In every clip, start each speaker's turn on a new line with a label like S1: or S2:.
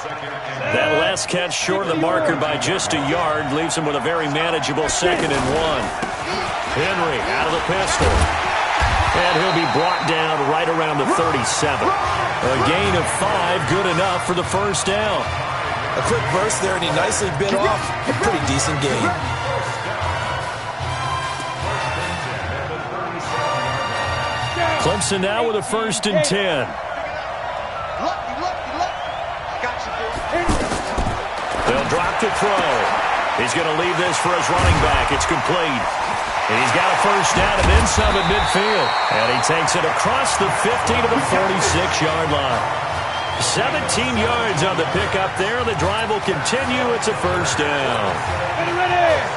S1: That last catch short of the marker by just a yard leaves him with a very manageable 2nd and 1. Henry out of the pistol. And he'll be brought down right around the 37. A gain of 5, good enough for the first down.
S2: A quick burst there, and he nicely bit off a pretty decent gain.
S1: Clemson now with a 1st and 10. They'll drop to throw. He's going to leave this for his running back. It's complete. And he's got a first down and then some at midfield. And he takes it across the 50 to the 46-yard line. 17 yards on the pickup there. The drive will continue. It's a first down.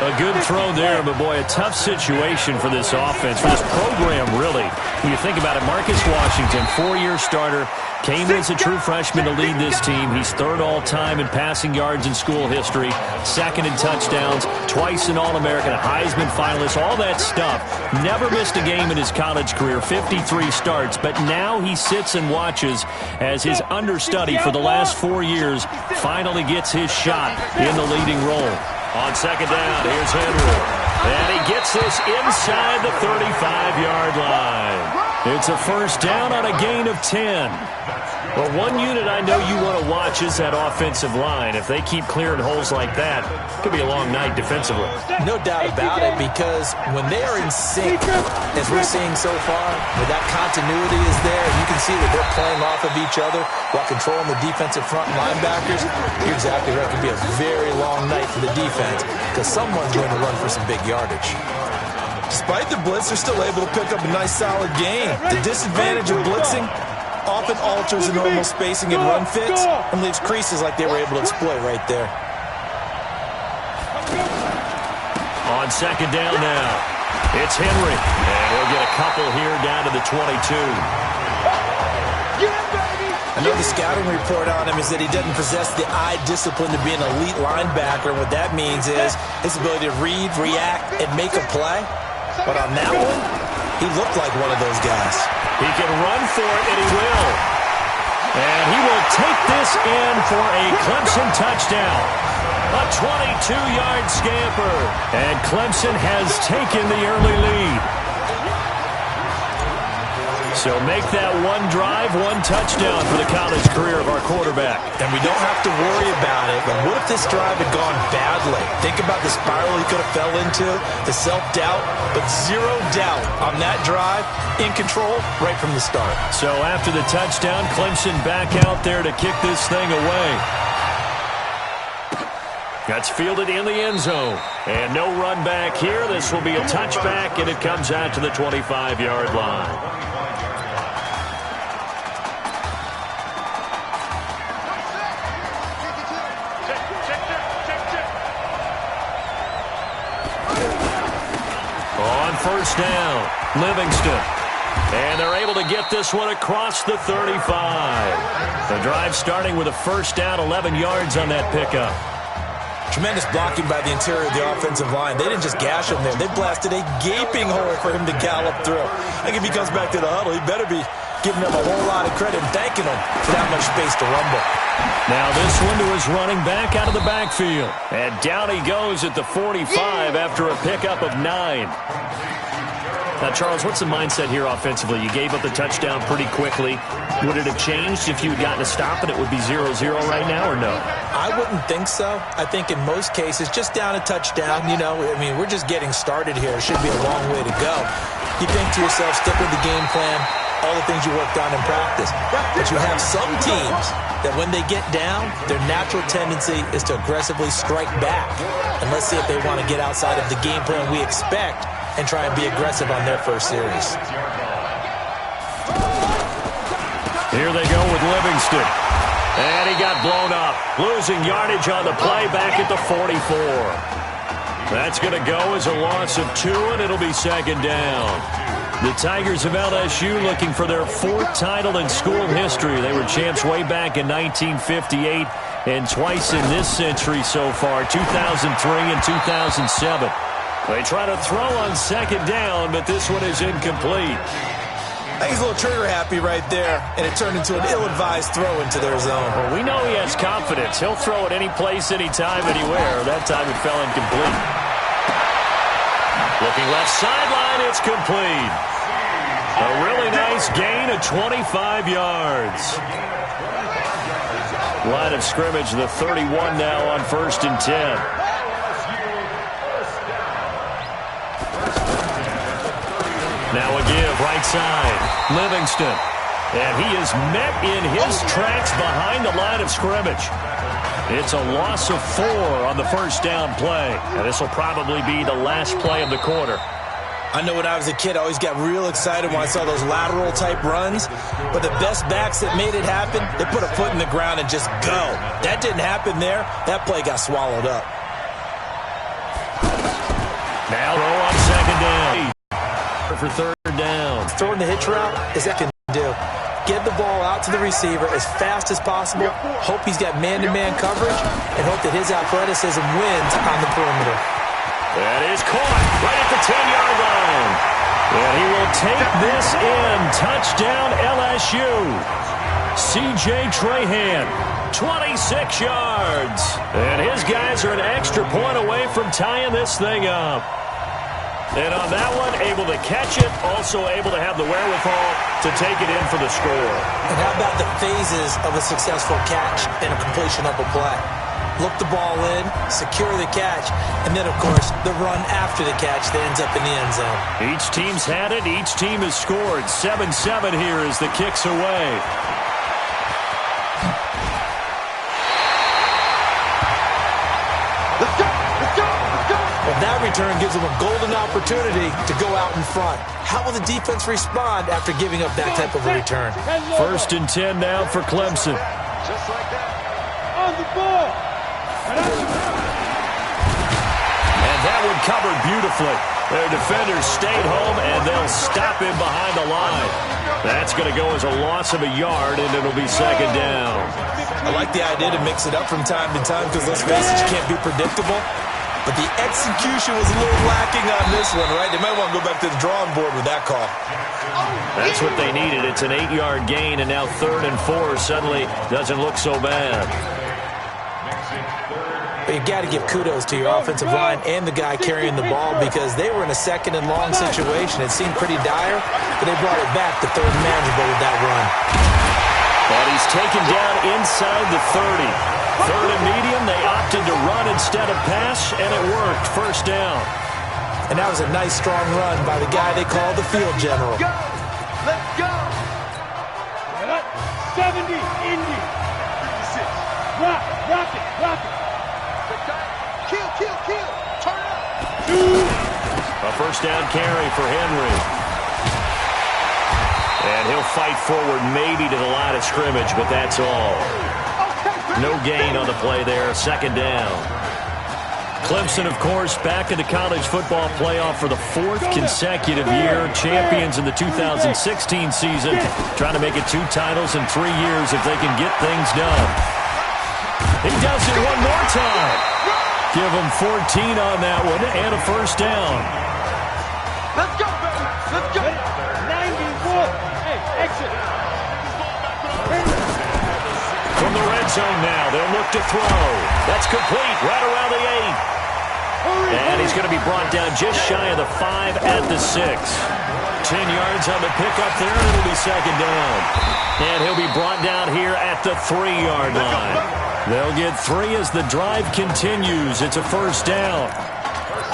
S1: A good throw there, but boy, a tough situation for this offense, for this program, really. When you think about it, Marcus Washington, 4-year starter, came as a true freshman to lead this team. He's 3rd all-time in passing yards in school history, 2nd in touchdowns, twice an All-American, a Heisman finalist, all that stuff. Never missed a game in his college career, 53 starts, but now he sits and watches as his understudy for the last 4 years finally gets his shot in the leading role. On 2nd down, here's Henry. And he gets this inside the 35-yard line. It's a first down on a gain of 10. Well, one unit I know you want to watch is that offensive line. If they keep clearing holes like that, it could be a long night defensively.
S2: No doubt about it, because when they are in sync, as we're seeing so far, where that continuity is there, you can see that they're playing off of each other while controlling the defensive front linebackers. You're exactly right. It could be a very long night for the defense because someone's going to run for some big yardage.
S3: Despite the blitz, they're still able to pick up a nice solid gain. The disadvantage of blitzing often alters the normal spacing and run fits and leaves creases like they were able to exploit right there.
S1: On 2nd down now, it's Henry. And he'll get a couple here down to the 22.
S2: I know the scouting report on him is that he doesn't possess the eye discipline to be an elite linebacker. What that means is his ability to read, react, and make a play. But on that one, he looked like one of those guys.
S1: He can run for it, and he will. And he will take this in for a Clemson touchdown. A 22-yard scamper. And Clemson has taken the early lead. So make that one drive, one touchdown for the college career of our quarterback.
S2: And we don't have to worry about it, but what if this drive had gone badly? Think about the spiral he could have fell into, the self-doubt, but zero doubt on that drive, in control right from the start.
S1: So after the touchdown, Clemson back out there to kick this thing away. That's fielded in the end zone. And no run back here. This will be a touchback, and it comes out to the 25-yard line. On 1st down, Livingston. And they're able to get this one across the 35. The drive starting with a first down, 11 yards on that pickup.
S2: Tremendous blocking by the interior of the offensive line. They didn't just gash him there. They blasted a gaping hole for him to gallop through. I think if he comes back to the huddle, he better be giving them a whole lot of credit and thanking them for that much space to rumble.
S1: Now this one to his running back out of the backfield. And down he goes at the 45 after a pickup of 9. Now, Charles, what's the mindset here offensively? You gave up the touchdown pretty quickly. Would it have changed if you had gotten a stop and it would be 0-0 right now, or no?
S2: I wouldn't think so. I think in most cases, just down a touchdown, you know, I mean, we're just getting started here. It should be a long way to go. You think to yourself, stick with the game plan, all the things you worked on in practice. But you have some teams that when they get down, their natural tendency is to aggressively strike back. And let's see if they want to get outside of the game plan we expect and try and be aggressive on their first series.
S1: Here they go with Livingston. And he got blown up. Losing yardage on the play back at the 44. That's going to go as a loss of 2, and it'll be 2nd down. The Tigers of LSU looking for their 4th title in school history. They were champs way back in 1958 and twice in this century so far, 2003 and 2007. They try to throw on 2nd down, but this one is incomplete.
S3: I think he's a little trigger happy right there, and it turned into an ill-advised throw into their zone.
S1: Well, we know he has confidence. He'll throw it any place, anytime, anywhere. That time it fell incomplete. Looking left sideline, it's complete. A really nice gain of 25 yards. Line of scrimmage, the 31 now on 1st and 10. Now a give, right side. Livingston. And he is met in his tracks behind the line of scrimmage. It's a loss of 4 on the first down play. And this will probably be the last play of the quarter.
S2: I know when I was a kid, I always got real excited when I saw those lateral-type runs. But the best backs that made it happen, they put a foot in the ground and just go. That didn't happen there. That play got swallowed up.
S1: Now throw on second down. For third down.
S2: Throwing the hitch route is that can do. Get the ball out to the receiver as fast as possible. Hope he's got man-to-man coverage, and hope that his athleticism wins on the perimeter.
S1: That is caught right at the 10-yard line. And he will take this in. Touchdown LSU. C.J. Trahan, 26 yards. And his guys are an extra point away from tying this thing up. And on that one, able to catch it, also able to have the wherewithal to take it in for the score.
S2: And how about the phases of a successful catch and a completion of a play? Look the ball in, secure the catch, and then, of course, the run after the catch that ends up in the end zone.
S1: Each team's had it. Each team has scored. 7-7 here as the kick's away.
S4: Let's go! Let's go! Let's go!
S2: Well, that return gives them a golden opportunity to go out in front. How will the defense respond after giving up that type of a return?
S1: 1st and 10 now for Clemson.
S4: Just like that. On the ball!
S1: And that one covered beautifully. Their defenders stayed home, and they'll stop him behind the line. That's going to go as a loss of a yard, and it'll be second down.
S3: I like the idea to mix it up from time to time because, let's face it, you can't be predictable. But the execution was a little lacking on this one, right? They might want to go back to the drawing board with that call.
S1: That's what they needed. It's an 8-yard gain, and now 3rd and 4 suddenly doesn't look so bad.
S2: But you've got to give kudos to your offensive line and the guy carrying the ball because they were in a 2nd and long situation. It seemed pretty dire, but they brought it back to 3rd and manageable with that run.
S1: But he's taken down inside the 30. 3rd and medium, they opted to run instead of pass, and it worked. First down.
S2: And that was a nice, strong run by the guy they called the field general.
S4: Go! Let's go! 70, Indy. 56. Rock it. Kill. Turn up.
S1: A first down carry for Henry. And he'll fight forward maybe to the line of scrimmage, but that's all. No gain on the play there. Second down. Clemson, of course, back in the college football playoff for the 4th consecutive year. Champions in the 2016 season. Trying to make it 2 titles in 3 years if they can get things done. He does it one more time. Give him 14 on that one and a first down.
S4: Let's go, baby. Let's go. 91. Hey, exit.
S1: From the red zone now, they'll look to throw. That's complete right around the 8. And he's going to be brought down just shy of the 5 at the 6. 10 yards on the pickup there, and it'll be second down. And he'll be brought down here at the 3-yard line. They'll get 3 as the drive continues. It's a first down.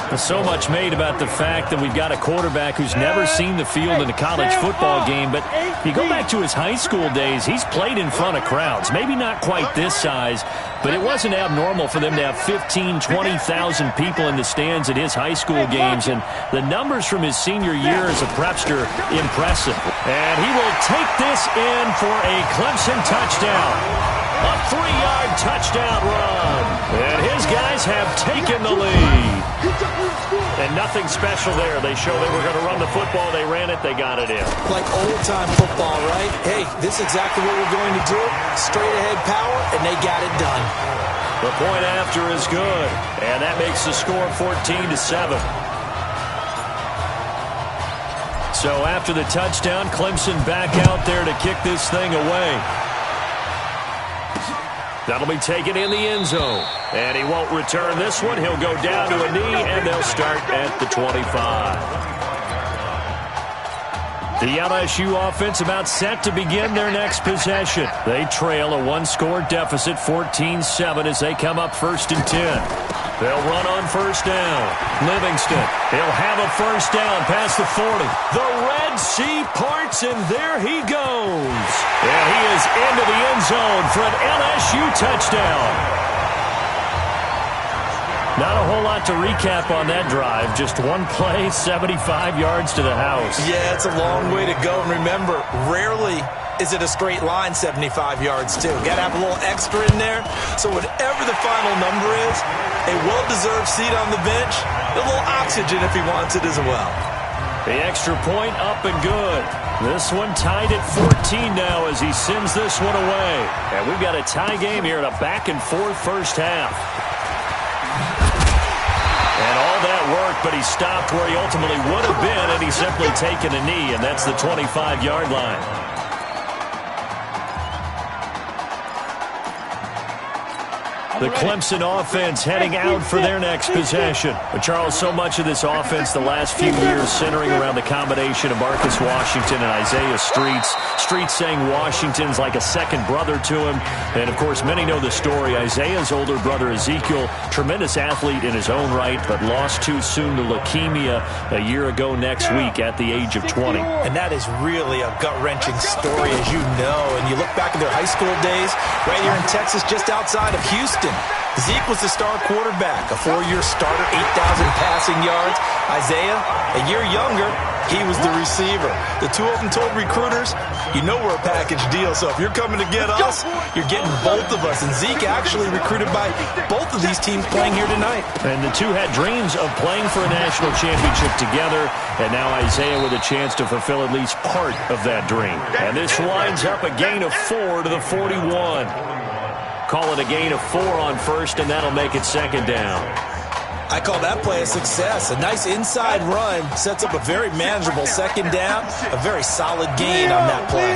S1: There's so much made about the fact that we've got a quarterback who's never seen the field in a college football game, but if you go back to his high school days, he's played in front of crowds. Maybe not quite this size, but it wasn't abnormal for them to have 15,000, 20,000 people in the stands at his high school games, and the numbers from his senior year as a prepster, impressive. And he will take this in for a Clemson touchdown. A 3-yard touchdown run. And his guys have taken the lead. And nothing special there. They show they were going to run the football. They ran it. They got it in.
S2: Like old-time football, right? Hey, this is exactly what we're going to do. Straight-ahead power, and they got it done.
S1: The point after is good. And that makes the score 14-7. So after the touchdown, Clemson back out there to kick this thing away. That'll be taken in the end zone. And he won't return this one. He'll go down to a knee, and they'll start at the 25. The LSU offense about set to begin their next possession. They trail a one-score deficit, 14-7, as they come up 1st and 10. They'll run on first down. Livingston, he'll have a first down past the 40. The Red Sea parts, and there he goes. And he is into the end zone for an LSU touchdown. Not a whole lot to recap on that drive. Just one play, 75 yards to the house.
S2: Yeah, it's a long way to go. And remember, rarely is it a straight line 75 yards, too. Got to have a little extra in there. So whatever the final number is, a well-deserved seat on the bench, a little oxygen if he wants it as well.
S1: The extra point up and good. This one tied at 14 now as he sends this one away. And we've got a tie game here in a back-and-forth first half. And all that work, but he stopped where he ultimately would have been, and he's simply taken a knee, and that's the 25-yard line. The Clemson offense heading out for their next possession. But Charles, so much of this offense the last few years centering around the combination of Marcus Washington and Isaiah Streets. Streets saying Washington's like a second brother to him. And, of course, many know the story. Isaiah's older brother, Ezekiel, tremendous athlete in his own right, but lost too soon to leukemia a year ago next week at the age of 20.
S2: And that is really a gut-wrenching story, as you know. And you look back at their high school days, right here in Texas, just outside of Houston. Zeke was the star quarterback, a 4-year starter, 8,000 passing yards. Isaiah, a year younger, he was the receiver. The two of them told recruiters, you know we're a package deal, so if you're coming to get us, you're getting both of us. And Zeke actually recruited by both of these teams playing here tonight.
S1: And the two had dreams of playing for a national championship together, and now Isaiah with a chance to fulfill at least part of that dream. And this winds up a gain of 4 to the 41. Call it a gain of 4 on first, and that'll make it second down.
S2: I call that play a success. A nice inside run sets up a very manageable second down. A very solid gain on that play.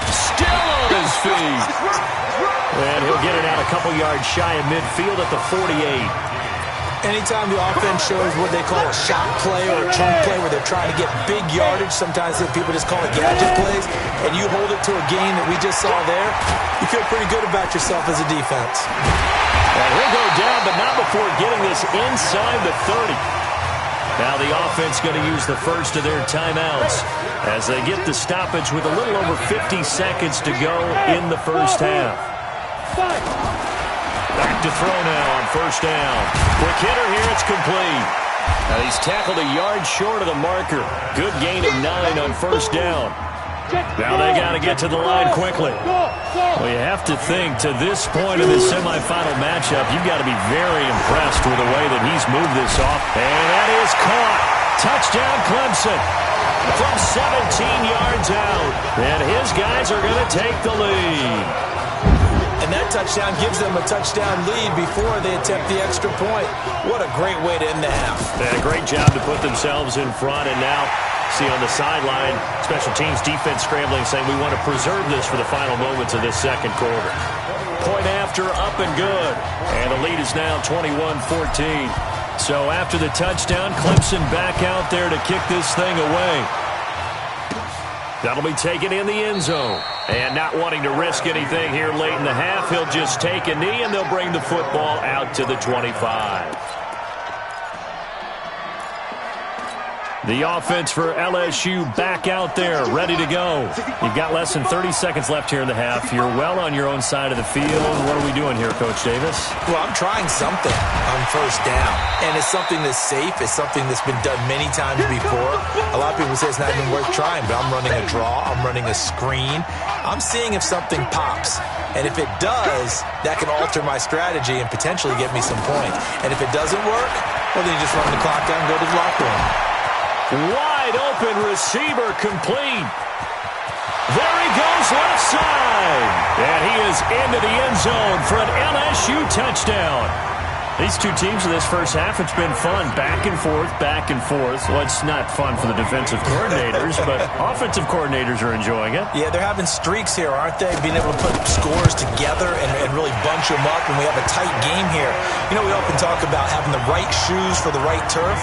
S1: Still on his feet. And he'll get it out a couple yards shy of midfield at the 48.
S2: Anytime the offense shows what they call a shot play or a chunk play where they're trying to get big yardage, sometimes people just call it gadget plays, and you hold it to a gain that we just saw there, you feel pretty good about yourself as a defense.
S1: And he'll go down, but not before getting this inside the 30. Now the offense going to use the first of their timeouts as they get the stoppage with a little over 50 seconds to go in the first half. Back to throw now on first down. Quick hitter here, it's complete. Now he's tackled a yard short of the marker. Good gain of 9 on first down. Now they got to get to the line quickly. Well, you have to think to this point of this semifinal matchup, you've got to be very impressed with the way that he's moved this off. And that is caught. Touchdown Clemson from 17 yards out. And his guys are going to take the lead.
S2: And that touchdown gives them a touchdown lead before they attempt the extra point. What a great way to end the half.
S1: And a great job to put themselves in front. And now, see on the sideline, special teams defense scrambling, saying we want to preserve this for the final moments of this second quarter. Point after, up and good. And the lead is now 21-14. So after the touchdown, Clemson back out there to kick this thing away. That'll be taken in the end zone. And not wanting to risk anything here late in the half, he'll just take a knee, and they'll bring the football out to the 25. The offense for LSU back out there, ready to go. You've got less than 30 seconds left here in the half. You're well on your own side of the field. What are we doing here, Coach Davis?
S2: Well, I'm trying something on first down. And it's something that's safe. It's something that's been done many times before. A lot of people say it's not even worth trying, but I'm running a draw. I'm running a screen. I'm seeing if something pops. And if it does, that can alter my strategy and potentially get me some points. And if it doesn't work, well, then you just run the clock down and go to the locker room.
S1: Wide open receiver complete. There he goes left side. And he is into the end zone for an LSU touchdown. These two teams in this first half, it's been fun. Back and forth, back and forth. Well, it's not fun for the defensive coordinators, but offensive coordinators are enjoying it.
S2: Yeah, they're having streaks here, aren't they? Being able to put scores together and really bunch them up, and we have a tight game here. You know, we often talk about having the right shoes for the right turf.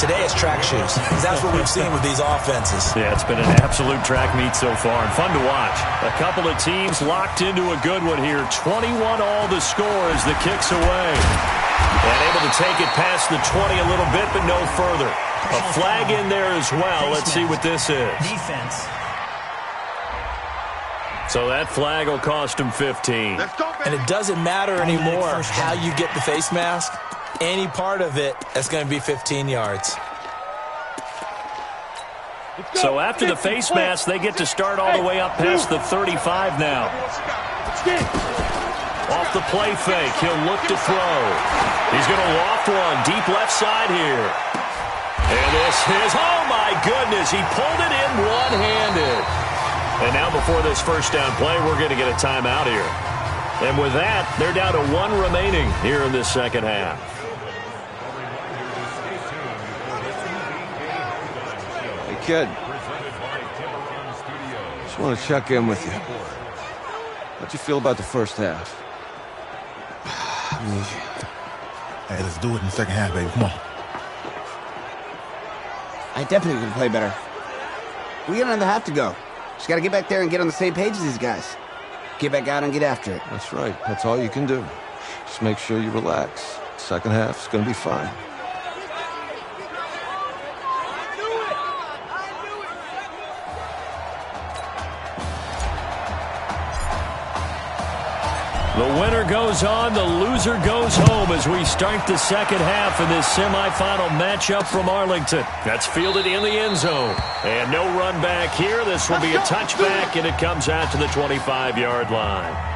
S2: Today it's track shoes. That's what we've seen with these offenses.
S1: Yeah, it's been an absolute track meet so far and fun to watch. A couple of teams locked into a good one here. 21 all the score as the kick's away. And able to take it past the 20 a little bit, but no further. A flag in there as well. Let's see what this is.
S5: Defense.
S1: So that flag will cost him 15.
S2: And it doesn't matter anymore how you get the face mask. Any part of it, that's going to be 15 yards.
S1: So after the face mask, they get to start all the way up past the 35 now. Off the play fake, he'll look to throw. He's going to loft one deep left side here. And this is, oh my goodness, he pulled it in one-handed. And now before this first down play, we're going to get a timeout here. And with that, they're down to one remaining here in this second half.
S6: Kid, just want to check in with you. How'd you feel about the first half?
S7: Hey, let's do it in the second half, baby. Come on.
S8: I definitely can play better. We got another half to go. Just got to get back there and get on the same page as these guys. Get back out and get after it.
S6: That's right. That's all you can do. Just make sure you relax. Second half's going to be fine.
S1: The winner goes on, the loser goes home as we start the second half in this semifinal matchup from Arlington. That's fielded in the end zone. And no run back here. This will be a touchback, and it comes out to the 25-yard line.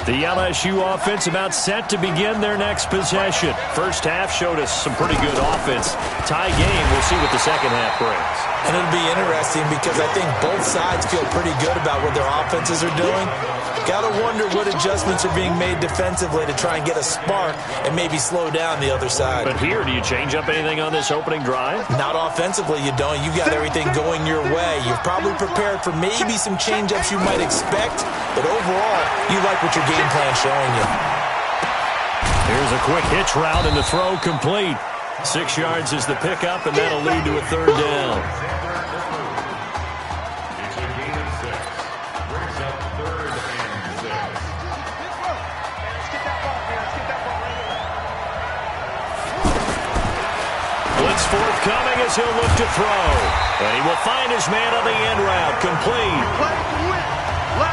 S1: The LSU offense about set to begin their next possession. First half showed us some pretty good offense. Tie game, we'll see what the second half brings.
S2: And it'll be interesting because I think both sides feel pretty good about what their offenses are doing. Got to wonder what adjustments are being made defensively to try and get a spark and maybe slow down the other side.
S1: But here, do you change up anything on this opening drive?
S2: Not offensively, you don't. You've got everything going your way. You've probably prepared for maybe some change-ups you might expect, but overall, you like what your game plan's showing you.
S1: Here's a quick hitch route and the throw complete. 6 yards is the pickup, and that'll lead to a third down. Blitz forthcoming as he'll look to throw. And he will find his man on the end route. Complete.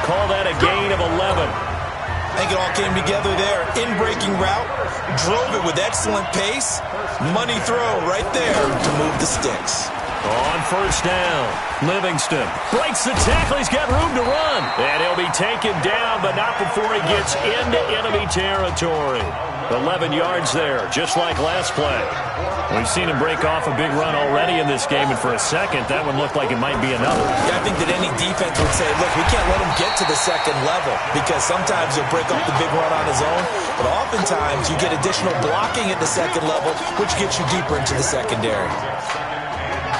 S1: Call that a gain of 11.
S2: I think it all came together there. In-breaking route, drove it with excellent pace. Money throw right there to move the sticks.
S1: On first down, Livingston breaks the tackle. He's got room to run. And he'll be taken down, but not before he gets into enemy territory. 11 yards there, just like last play. We've seen him break off a big run already in this game, and for a second, that one looked like it might be another.
S2: Yeah, I think that any defense would say, look, we can't let him get to the second level because sometimes he'll break off the big run on his own, but oftentimes you get additional blocking at the second level, which gets you deeper into the secondary.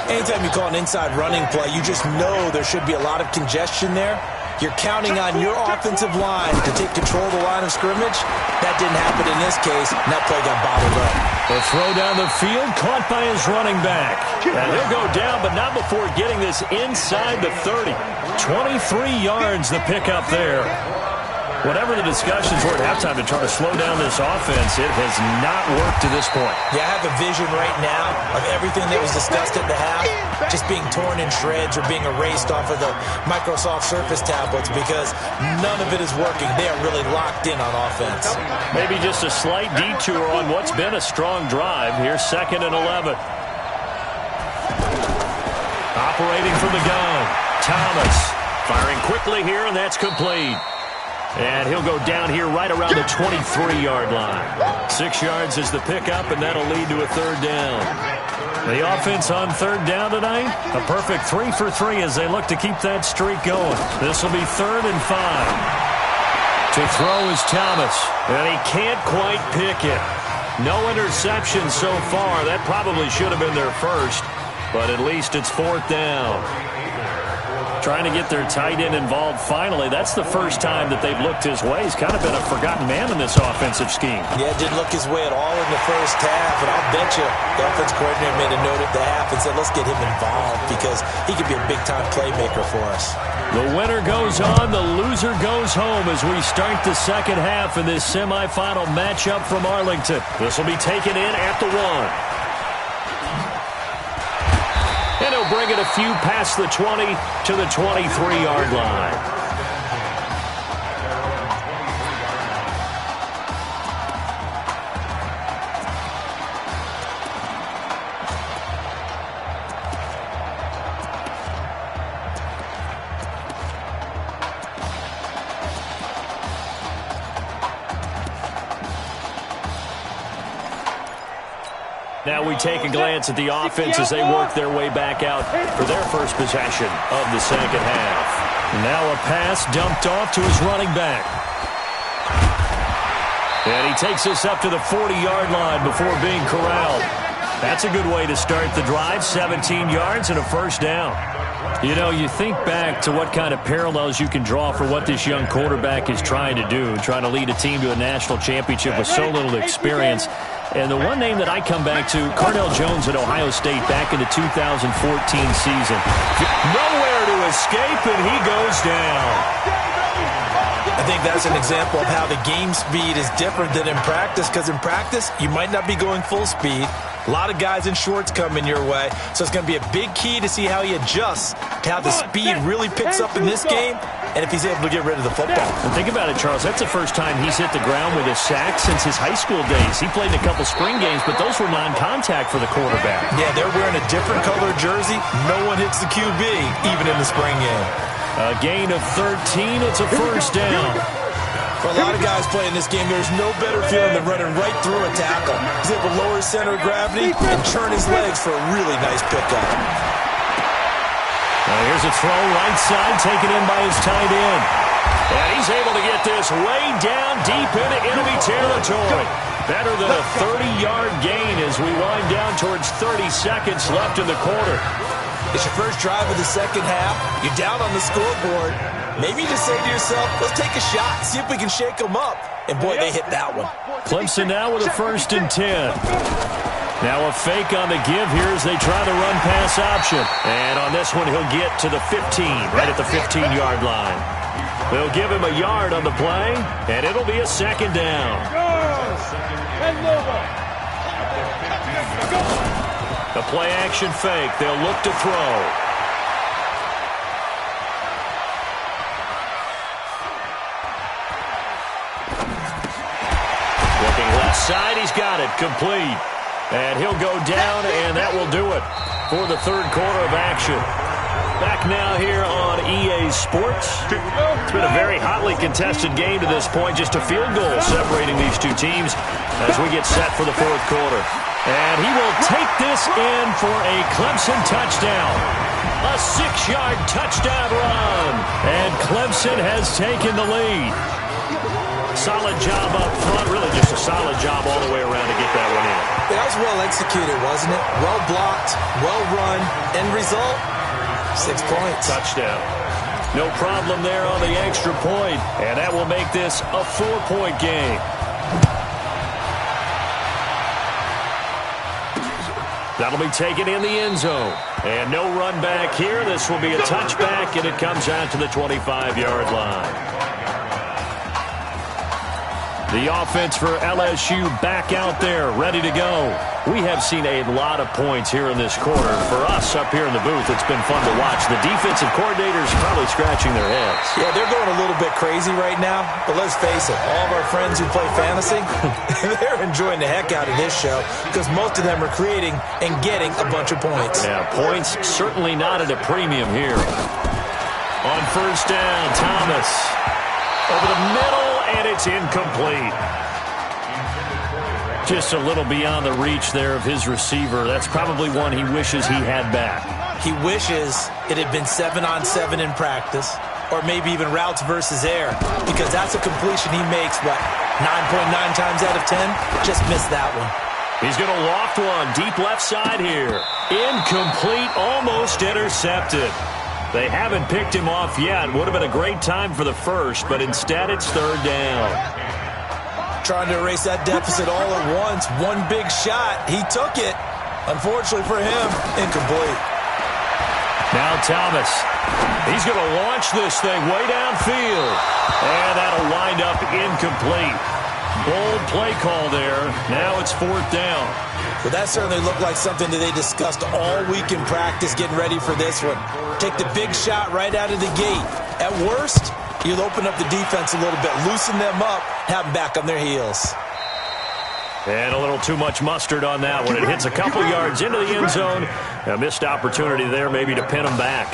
S2: Anytime you call an inside running play, you just know there should be a lot of congestion there. You're counting on your offensive line to take control of the line of scrimmage. That didn't happen in this case, and that play got bottled up.
S1: The throw down the field, caught by his running back. And he'll go down, but not before getting this inside the 30. 23 yards the pickup there. Whatever the discussions were at halftime to try to slow down this offense, it has not worked to this point.
S2: Yeah, I have a vision right now of everything that was discussed at the half just being torn in shreds or being erased off of the Microsoft Surface tablets because none of it is working. They are really locked in on offense.
S1: Maybe just a slight detour on what's been a strong drive. Here's 2nd and 11. Operating from the gun, Thomas firing quickly here, and that's complete. And he'll go down here right around the 23-yard line. 6 yards is the pickup, and that'll lead to a third down. The offense on third down tonight, a perfect 3 for 3 as they look to keep that streak going. This will be 3rd and 5. To throw is Thomas, and he can't quite pick it. No interception so far. That probably should have been their first, but at least it's 4th down. Trying to get their tight end involved finally. That's the first time that they've looked his way. He's kind of been a forgotten man in this offensive scheme.
S2: Yeah, didn't look his way at all in the first half, and I'll bet you the offense coordinator made a note at the half and said, let's get him involved because he could be a big-time playmaker for us.
S1: The winner goes on, the loser goes home as we start the second half in this semifinal matchup from Arlington. This will be taken in at the 1. And he'll bring it a few past the 20 to the 23-yard line. Now we take a glance at the offense as they work their way back out for their first possession of the second half. Now a pass dumped off to his running back. And he takes us up to the 40-yard line before being corralled. That's a good way to start the drive, 17 yards and a first down. You know, you think back to what kind of parallels you can draw for what this young quarterback is trying to do, trying to lead a team to a national championship with so little experience. And the one name that I come back to, Cardell Jones at Ohio State back in the 2014 season. Nowhere to escape, and he goes down.
S2: I think that's an example of how the game speed is different than in practice, because in practice, you might not be going full speed. A lot of guys in shorts coming your way, so it's going to be a big key to see how he adjusts to how the speed really picks up in this game and if he's able to get rid of the football.
S1: And think about it, Charles. That's the first time he's hit the ground with a sack since his high school days. He played in a couple spring games, but those were non-contact for the quarterback.
S2: Yeah, they're wearing a different color jersey. No one hits the QB, even in the spring game.
S1: A gain of 13. It's a first down.
S2: For a lot of guys playing this game, there's no better feeling than running right through a tackle. He's able to lower his center of gravity and churn his legs for a really nice pickup.
S1: Now here's a throw right side taken in by his tight end. And he's able to get this way down deep into enemy territory. Better than a 30-yard gain as we wind down towards 30 seconds left in the quarter.
S2: It's your first drive of the second half. You're down on the scoreboard. Maybe you just say to yourself, let's take a shot, see if we can shake them up. And, boy, they hit that one.
S1: Clemson now with a 1st and 10. Now a fake on the give here as they try the run-pass option. And on this one, he'll get to the 15, right at the 15-yard line. They'll give him a yard on the play, and it'll be a second down. The play-action fake. They'll look to throw. Looking left side, he's got it, complete. And he'll go down, and that will do it for the third quarter of action. Back now here on EA Sports. It's been a very hotly contested game to this point, just a field goal separating these two teams as we get set for the fourth quarter. And he will take this in for a Clemson touchdown. A 6-yard touchdown run. And Clemson has taken the lead. Solid job up front, really just a solid job all the way around to get that one in.
S2: That was well executed, wasn't it? Well blocked, well run. End result, 6 points.
S1: Touchdown. No problem there on the extra point. And that will make this a 4-point game. That'll be taken in the end zone. And no run back here. This will be a touchback, and it comes out to the 25-yard line. The offense for LSU back out there, ready to go. We have seen a lot of points here in this quarter. For us up here in the booth, it's been fun to watch. The defensive coordinators probably scratching their heads.
S2: Yeah, they're going a little bit crazy right now. But let's face it, all of our friends who play fantasy, they're enjoying the heck out of this show because most of them are creating and getting a bunch of points.
S1: Yeah, points certainly not at a premium here. On first down, Thomas. Over the middle, and it's incomplete. Just a little beyond the reach there of his receiver. That's probably one he wishes he had back.
S2: He wishes it had been 7-on-7 in practice, or maybe even routes versus air, because that's a completion he makes, what, 9.9 times out of 10? Just missed that one.
S1: He's going to loft one deep left side here. Incomplete, almost intercepted. They haven't picked him off yet. Would have been a great time for the first, but instead it's third down.
S2: Trying to erase that deficit all at once. One big shot. He took it. Unfortunately for him, incomplete.
S1: Now Thomas. He's going to launch this thing way downfield. And that'll wind up incomplete. Bold play call there. Now it's fourth down.
S2: Well, that certainly looked like something that they discussed all week in practice getting ready for this one. Take the big shot right out of the gate. At worst, you'll open up the defense a little bit, loosen them up, have them back on their heels.
S1: And a little too much mustard on that one. It hits a couple yards into the end zone. A missed opportunity there maybe to pin them back.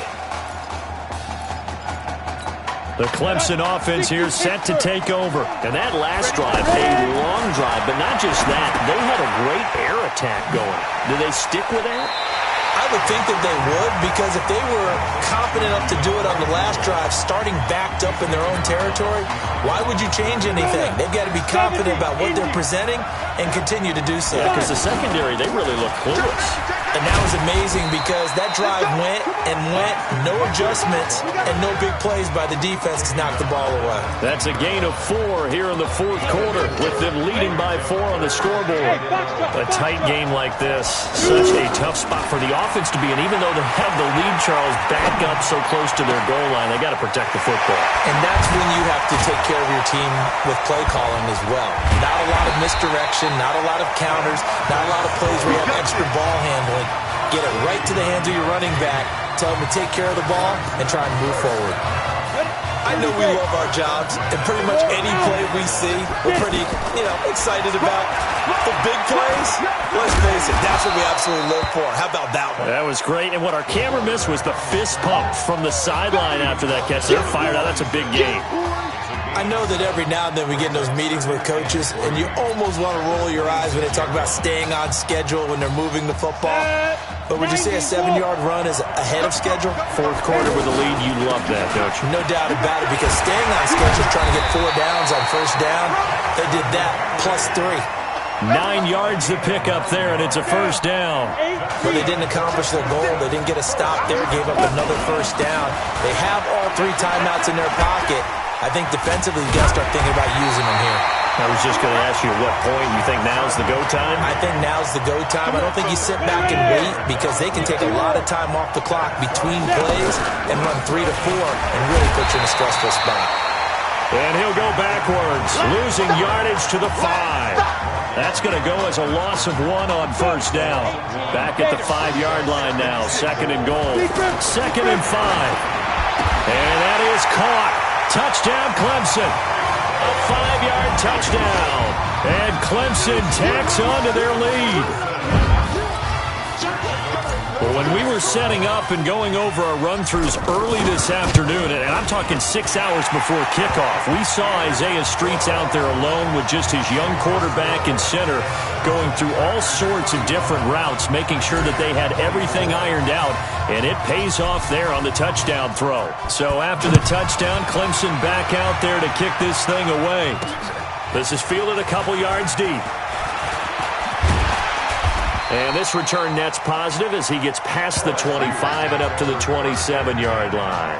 S1: The Clemson offense here set to take over. And that last drive, a long drive, but not just that. They had a great air attack going. Do they stick with that?
S2: I would think that they would, because if they were confident enough to do it on the last drive, starting backed up in their own territory, why would you change anything? They've got to be confident about what they're presenting and continue to do so.
S1: Yeah, because the secondary, they really look clueless.
S2: And that was amazing because that drive went and went, no adjustments, and no big plays by the defense to knock the ball away.
S1: That's a gain of 4 here in the fourth quarter, with them leading by 4 on the scoreboard. A tight game like this, such a tough spot for the offense to be in. Even though they have the lead, Charles, back up so close to their goal line, they got to protect the football.
S2: And that's when you have to take care of your team with play calling as well. Not a lot of misdirection, not a lot of counters, not a lot of plays where you have extra ball handling. Get it right to the hands of your running back, tell him to take care of the ball, and try and move forward. I know we love our jobs, and pretty much any play we see, we're pretty, excited about. The big plays, let's face it, that's what we absolutely live for. How about that one?
S1: That was great, and what our camera missed was the fist pump from the sideline after that catch. They're fired out. That's a big game.
S2: I know that every now and then we get in those meetings with coaches, and you almost want to roll your eyes when they talk about staying on schedule when they're moving the football. But would you say a 7-yard run is ahead of schedule?
S1: Fourth quarter with a lead, you love that, don't you?
S2: No doubt about it, because staying on schedule, trying to get 4 downs on first down, they did that plus 3.
S1: 9 yards to pick up there, and it's a first down.
S2: But they didn't accomplish their goal. They didn't get a stop there, gave up another first down. They have all 3 timeouts in their pocket. I think defensively, you got to start thinking about using them here.
S1: I was just going to ask you at what point you think now's the go time?
S2: I think now's the go time. I don't think you sit back and wait, because they can take a lot of time off the clock between plays and run 3 to 4 and really put you in a stressful spot.
S1: And he'll go backwards, losing yardage to the 5. That's going to go as a loss of 1 on first down. Back at the 5-yard line now, second and goal. Second and 5. And that is caught. Touchdown, Clemson. A 5-yard touchdown. And Clemson tacks on to their lead. Well, when we were setting up and going over our run-throughs early this afternoon, and I'm talking 6 hours before kickoff, we saw Isaiah Streets out there alone with just his young quarterback and center going through all sorts of different routes, making sure that they had everything ironed out, and it pays off there on the touchdown throw. So after the touchdown, Clemson back out there to kick this thing away. This is fielded a couple yards deep. And this return net's positive as he gets past the 25 and up to the 27-yard line.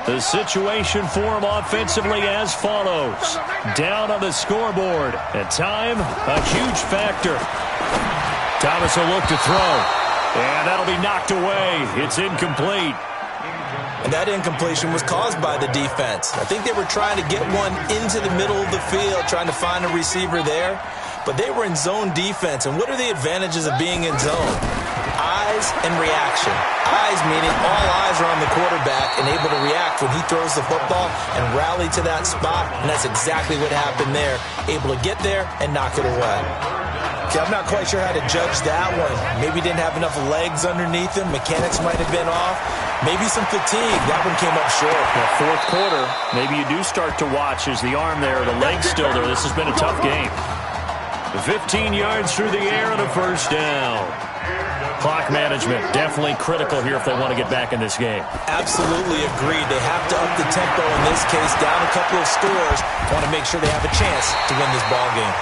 S1: The situation for him offensively as follows. Down on the scoreboard. At time, a huge factor. Thomas will look to throw. And that'll be knocked away. It's incomplete.
S2: And that incompletion was caused by the defense. I think they were trying to get one into the middle of the field, trying to find a receiver there. But they were in zone defense. And what are the advantages of being in zone? Eyes and reaction. Eyes meaning all eyes are on the quarterback and able to react when he throws the football and rally to that spot. And that's exactly what happened there. Able to get there and knock it away. See, I'm not quite sure how to judge that one. Maybe didn't have enough legs underneath him. Mechanics might have been off. Maybe some fatigue. That one came up short.
S1: The fourth quarter, maybe you do start to watch as the arm there, the leg's still there. This has been a tough game. 15 yards through the air and a first down. Clock management, definitely critical here if they want to get back in this game.
S2: Absolutely agreed. They have to up the tempo in this case, down a couple of scores. Want to make sure they have a chance to win this ball game.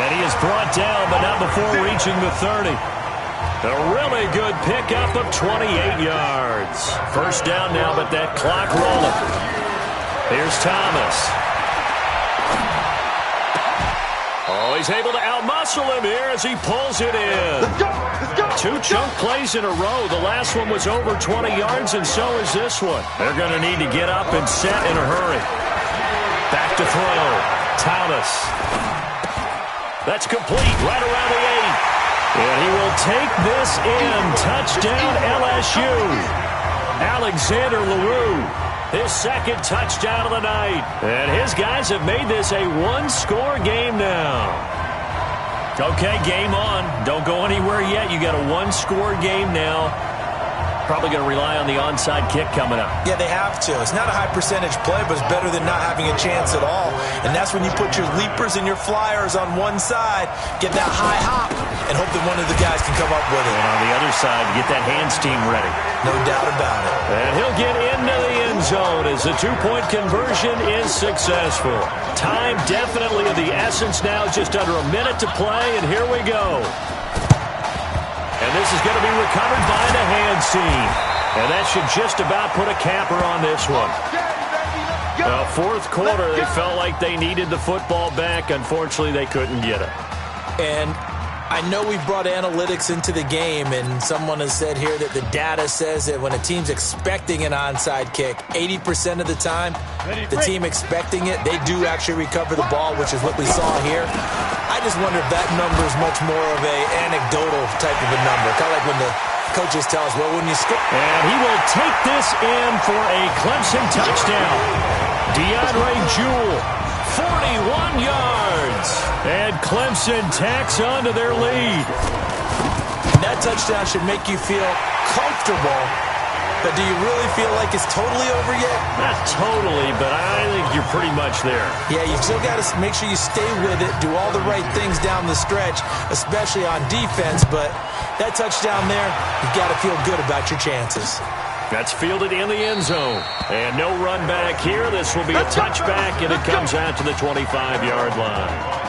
S1: And he is brought down, but not before reaching the 30. A really good pickup of 28 yards. First down now, but that clock rolling. Here's Thomas. Oh, he's able to outmuscle him here as he pulls it in.
S4: Let's go! Let's go!
S1: 2 chunk plays in a row. The last one was over 20 yards, and so is this one. They're going to need to get up and set in a hurry. Back to throw. Thomas. That's complete right around the 8. And he will take this in. Touchdown LSU. Alexander LaRue, his second touchdown of the night. And his guys have made this a one-score game now. Okay, game on. Don't go anywhere yet. You got a one-score game now. Probably going to rely on the onside kick coming up.
S2: Yeah, they have to. It's not a high percentage play, but it's better than not having a chance at all. And that's when you put your leapers and your flyers on one side, get that high hop, and hope that one of the guys can come up with it.
S1: And on the other side, get that hands team ready.
S2: No doubt about it.
S1: And he'll get into the end zone as the two-point conversion is successful. Time definitely of the essence now, just under a minute to play, and here we go. And this is going to be recovered by the hands team. And that should just about put a capper on this one. Fourth quarter, they felt like they needed the football back. Unfortunately, they couldn't get it.
S2: And I know we brought analytics into the game, and someone has said here that the data says that when a team's expecting an onside kick, 80% of the time, the team expecting it, they do actually recover the ball, which is what we saw here. I just wonder if that number is much more of a anecdotal type of a number, kind of like when the coaches tell us, well, when you score.
S1: And he will take this in for a Clemson touchdown. DeAndre Jewell, 41 yards. And Clemson tacks on to their lead.
S2: And that touchdown should make you feel comfortable. But do you really feel like it's totally over yet?
S1: Not totally, but I think you're pretty much there.
S2: Yeah, you still got to make sure you stay with it, do all the right things down the stretch, especially on defense. But that touchdown there, you've got to feel good about your chances.
S1: That's fielded in the end zone. And no run back here. This will be a touchback, and it comes out to the 25-yard line.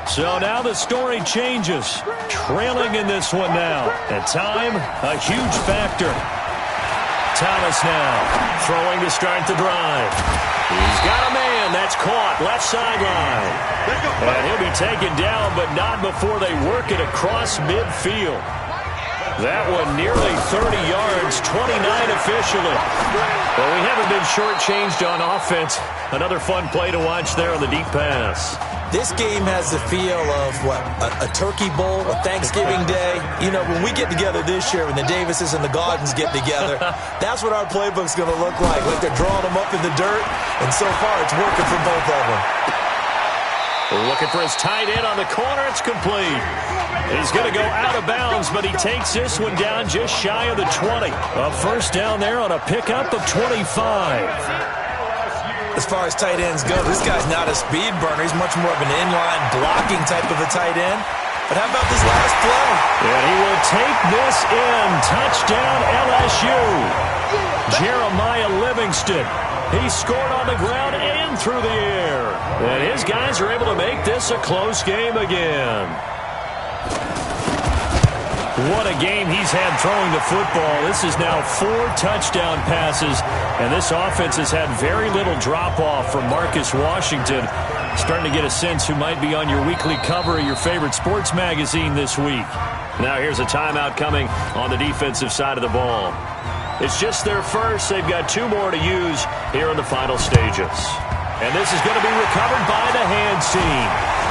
S1: So now the story changes. Trailing in this one now. At time, a huge factor. Thomas now throwing to start the drive. He's got a man. That's caught. Left sideline. And he'll be taken down, but not before they work it across midfield. That one nearly 30 yards, 29 officially. Well, we haven't been shortchanged on offense. Another fun play to watch there on the deep pass.
S2: This game has the feel of, what, a turkey bowl, a Thanksgiving day. You know, when we get together this year, when the Davises and the Gaudens get together, that's what our playbook's going to look like they're drawing them up in the dirt, and so far it's working for both of them.
S1: Looking for his tight end on the corner. It's complete. He's going to go out of bounds, but he takes this one down just shy of the 20. A first down there on a pickup of 25.
S2: As far as tight ends go, this guy's not a speed burner. He's much more of an inline blocking type of a tight end. But how about this last play?
S1: And he will take this in. Touchdown LSU. Jeremiah Livingston. He scored on the ground and through the air. And his guys are able to make this a close game again. What a game he's had throwing the football. This is now 4 touchdown passes, and this offense has had very little drop-off from Marcus Washington. Starting to get a sense who might be on your weekly cover of your favorite sports magazine this week. Now here's a timeout coming on the defensive side of the ball. It's just their first. They've got 2 more to use here in the final stages. And this is going to be recovered by the hands team.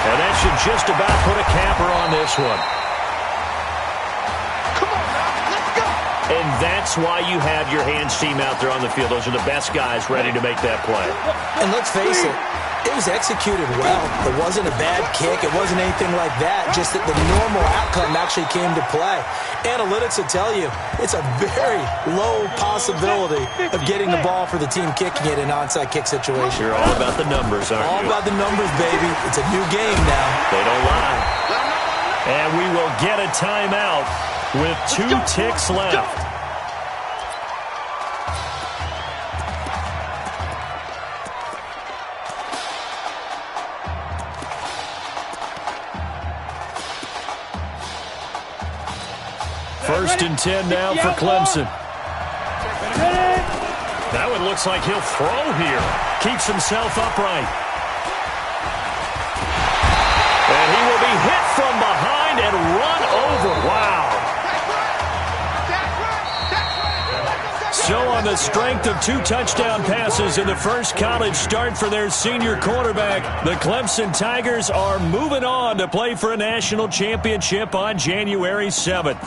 S1: And that should just about put a capper on this one. And that's why you have your hands team out there on the field. Those are the best guys ready to make that play.
S2: And let's face it, it was executed well. It wasn't a bad kick. It wasn't anything like that. Just that the normal outcome actually came to play. Analytics will tell you it's a very low possibility of getting the ball for the team kicking it in an onside kick situation.
S1: You're all about the numbers, aren't you?
S2: All about the numbers, baby. It's a new game now.
S1: They don't lie. And we will get a timeout with 2 ticks left. First and 10 now for Clemson. That one looks like he'll throw here. Keeps himself upright. And he will be hit from behind and run over. Wow. So on the strength of 2 touchdown passes in the first college start for their senior quarterback, the Clemson Tigers are moving on to play for a national championship on January 7th.